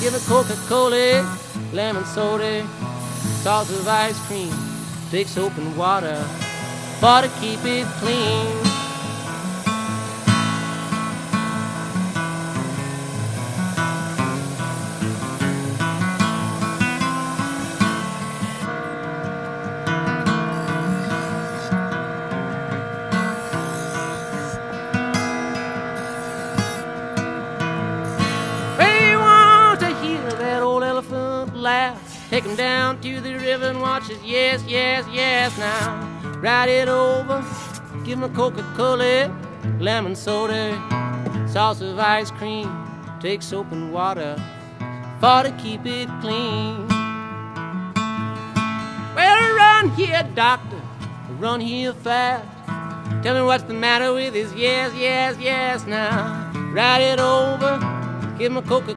Give me Coca-Cola, lemon soda, sauce of ice cream, take soap and water for to keep it clean. Laugh. Take him down to the river and watch his yes, yes, yes now. Ride it over, give him a Coca-Cola, lemon soda, sauce of ice cream, take soap and water for to keep it clean. Well, run here, doctor, run here fast. Tell me what's the matter with his yes, yes, yes now. Ride it over, give him a Coca-Cola.